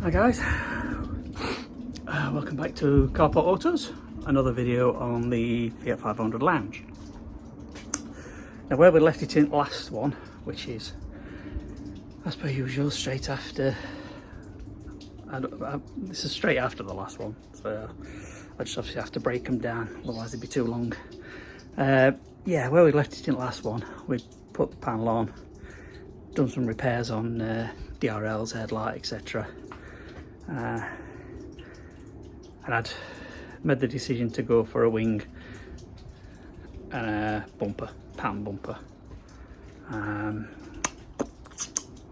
Hi guys, welcome back to Carport Autos, another video on the Fiat 500 Lounge. Now where we left it in the last one, which is as per usual straight after, this is straight after the last one, so I just obviously have to break them down, otherwise they'd be too long. Yeah, where we left it in the last one, we put the panel on, done some repairs on DRLs, headlight, etc. And I'd made the decision to go for a wing and a bumper, pattern bumper,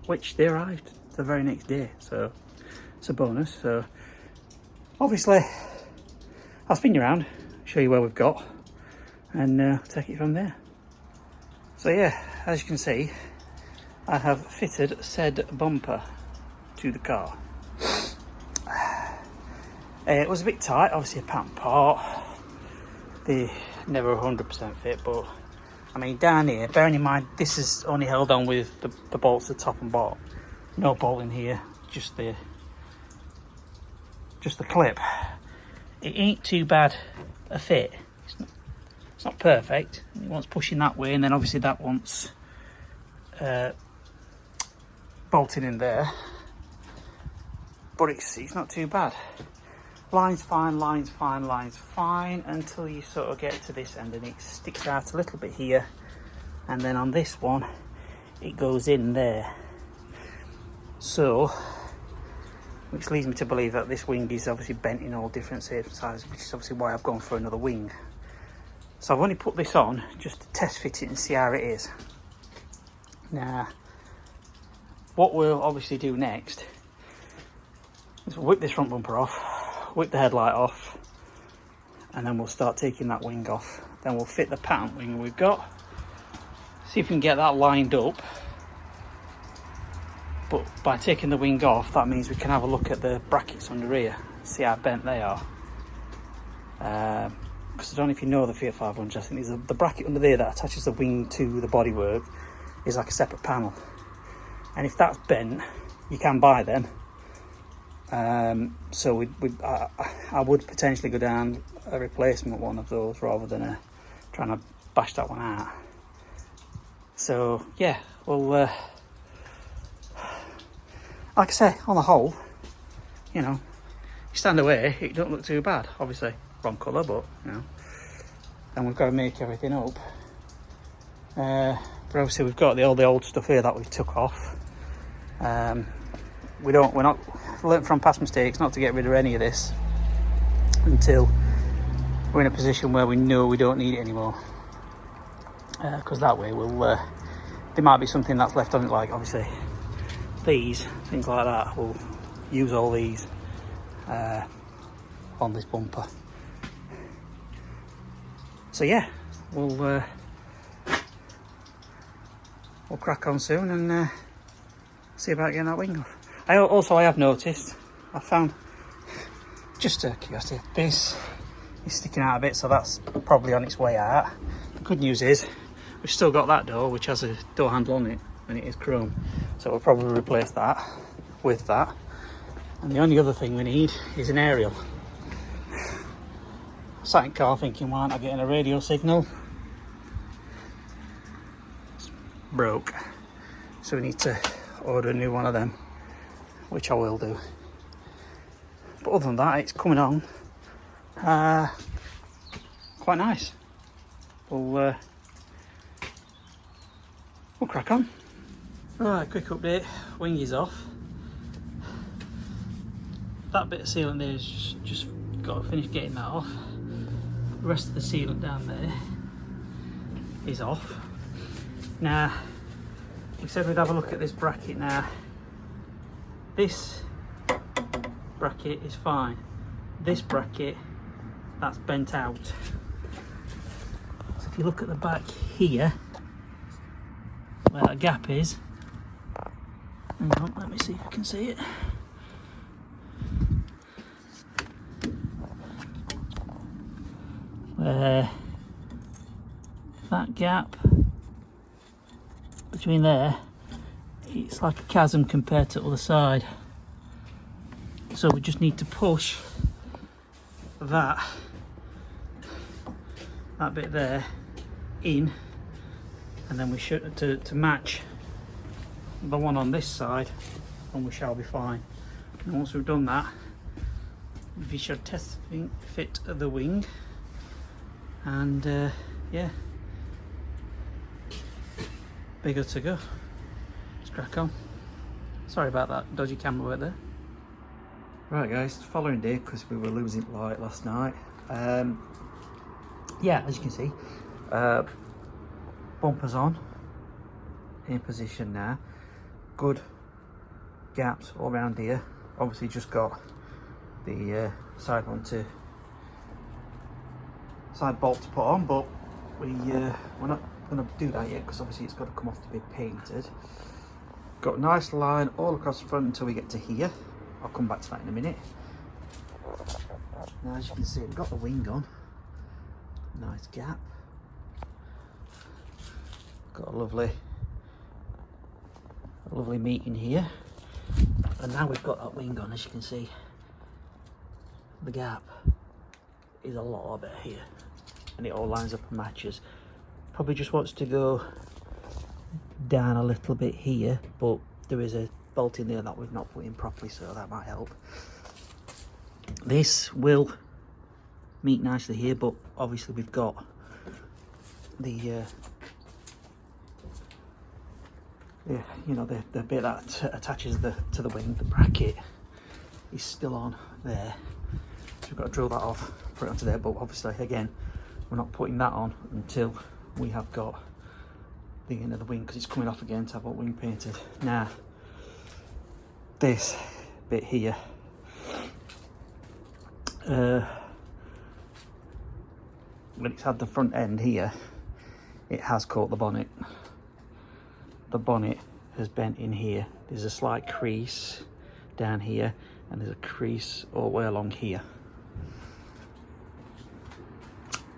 which they arrived the very next day, so it's a bonus. So obviously I'll spin you around, show you where we've got, and take it from there. So yeah, as you can see, I have fitted said bumper to the car. It was a bit tight, obviously a pattern part. They never 100% fit, but I mean down here, bearing in mind this is only held on with the bolts at top and bottom. No bolt in here, just the clip. It ain't too bad a fit. It's not perfect. It wants pushing that way, and then obviously that wants bolting in there. But it's not too bad. Line's fine, line's fine, line's fine, until you sort of get to this end and it sticks out a little bit here, and then on this one it goes in there. So, which leads me to believe that this wing is obviously bent in all different shapes and sizes, which is obviously why I've gone for another wing. So I've only put this on just to test fit it and see how it is. Now, what we'll obviously do next is whip this front bumper off, whip the headlight off, and then we'll start taking that wing off. Then we'll fit the pattern wing we've got, see if we can get that lined up. But by taking the wing off, that means we can have a look at the brackets under here, see how bent they are. Because I don't know if you know the Fiat 500, I think there's the bracket under there that attaches the wing to the bodywork is like a separate panel, and if that's bent, you can buy them. So I would potentially go down a replacement one of those rather than trying to bash that one out. So yeah, well, like I say, on the whole, you know, you stand away, it don't look too bad. Obviously wrong colour, but you know, and we've got to make everything up. But obviously we've got all the old stuff here that we took off. We're not learnt from past mistakes not to get rid of any of this until we're in a position where we know we don't need it anymore, because that way we'll there might be something that's left on it, like obviously these things like that. We'll use all these on this bumper. So yeah, we'll crack on soon and see about getting that wing off. I have noticed, I found, just a curiosity, this is sticking out a bit, so that's probably on its way out. The good news is we've still got that door, which has a door handle on it, and it is chrome, so we'll probably replace that with that. And the only other thing we need is an aerial. Sat in car thinking, why aren't I getting a radio signal? It's broke, so we need to order a new one of them, which I will do. But other than that, it's coming on quite nice. We'll crack on. Right, quick update. Wing is off. That bit of sealant there is just got to finish getting that off. The rest of the sealant down there is off. Now, we said we'd have a look at this bracket. Now, this bracket is fine. This bracket, that's bent out. So if you look at the back here, where that gap is, hang on, let me see if I can see it. Where that gap between there, it's like a chasm compared to the other side. So we just need to push that bit there in, and then we should to match the one on this side, and we shall be fine. And once we've done that, we should test fit the wing, and yeah, bigger to go. Let's crack on. Sorry about that dodgy camera work there. Right guys, following day, because we were losing light last night. Yeah, as you can see, bumpers on, in position now. Good gaps all around here. Obviously just got the side bolt to put on, but we're not going to do that yet, because obviously it's got to come off to be painted. Got a nice line all across the front until we get to here. I'll come back to that in a minute. Now as you can see, we've got the wing on. Nice gap. Got a lovely meeting here. And now we've got that wing on, as you can see. The gap is a lot better here. And it all lines up and matches. Probably just wants to go down a little bit here, but there is a bolt in there that we've not put in properly, so that might help. This will meet nicely here, but obviously we've got the you know, the bit that attaches to the wing, the bracket, is still on there. So we've got to drill that off, put it onto there, but obviously again we're not putting that on until we have got the end of the wing, because it's coming off again to have our wing painted. Now this bit here, when it's had the front end here, it has caught the bonnet. The bonnet has bent in here. There's a slight crease down here, and there's a crease all the way along here.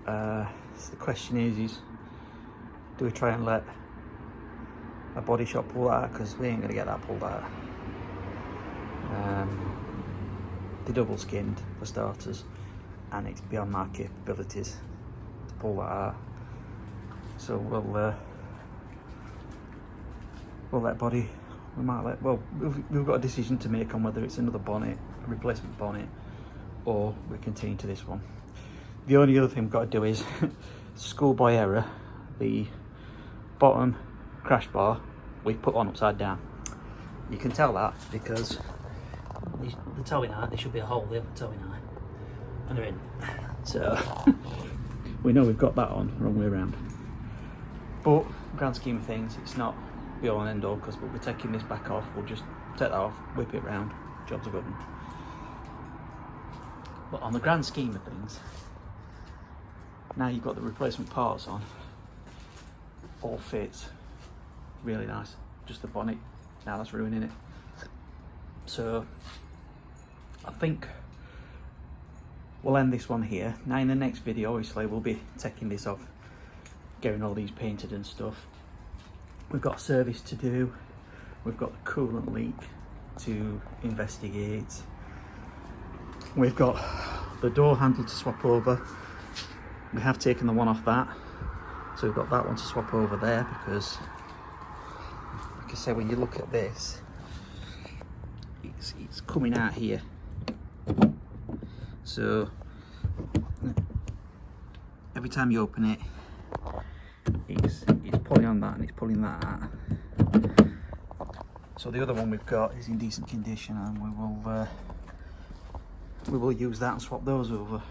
So the question is do we try and let a body shop pull that out? Because we ain't going to get that pulled out. They're double skinned for starters, and it's beyond my capabilities to pull that out. So we'll let body, we might let, well, we've got a decision to make on whether it's another bonnet, a replacement bonnet, or we continue to this one. The only other thing we've got to do is schoolboy error, the bottom crash bar we've put on upside down. You can tell that because the towing eye, there should be a hole there for towing eye, and they're in. So we know we've got that on, wrong way around. But grand scheme of things, it's not be all and end all, because we'll be taking this back off. We'll just take that off, whip it round, jobs are good. But on the grand scheme of things, now you've got the replacement parts on, all fits really nice. Just the bonnet, now that's ruining it. So I think we'll end this one here. Now in the next video, obviously we'll be taking this off, getting all these painted and stuff. We've got a service to do, we've got the coolant leak to investigate, we've got the door handle to swap over. We have taken the one off that, so we've got that one to swap over there, because like I said, when you look at this, it's coming out here, so every time you open it, it's pulling on that and it's pulling that out. So the other one we've got is in decent condition, and we will use that and swap those over.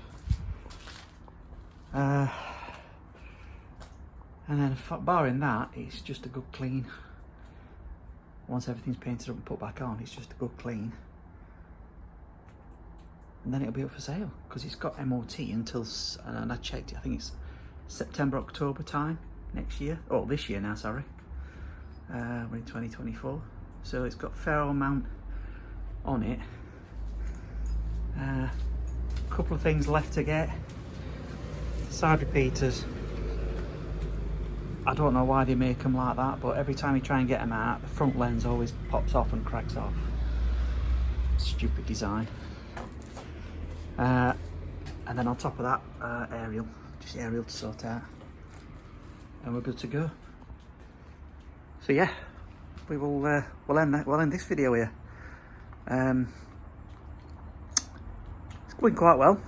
And then barring that, it's just a good clean. Once everything's painted up and put back on, it's just a good clean, and then it'll be up for sale, because it's got MOT until, and I checked it, I think it's September, October time next year, or this year now, sorry. We're in 2024, so it's got a fair amount on it. A couple of things left to get. Side repeaters, I don't know why they make them like that, but every time you try and get them out, the front lens always pops off and cracks off. stupid design. And then on top of that, aerial, just aerial to sort out, and we're good to go. So yeah, we will we'll end this video here. It's going quite well,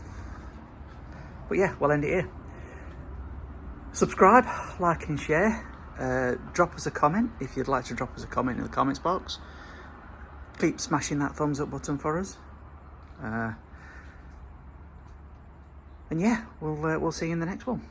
but yeah, we'll end it here. Subscribe, like and share. Drop us a comment if you'd like to drop us a comment in the comments box. Keep smashing that thumbs up button for us. And yeah, we'll see you in the next one.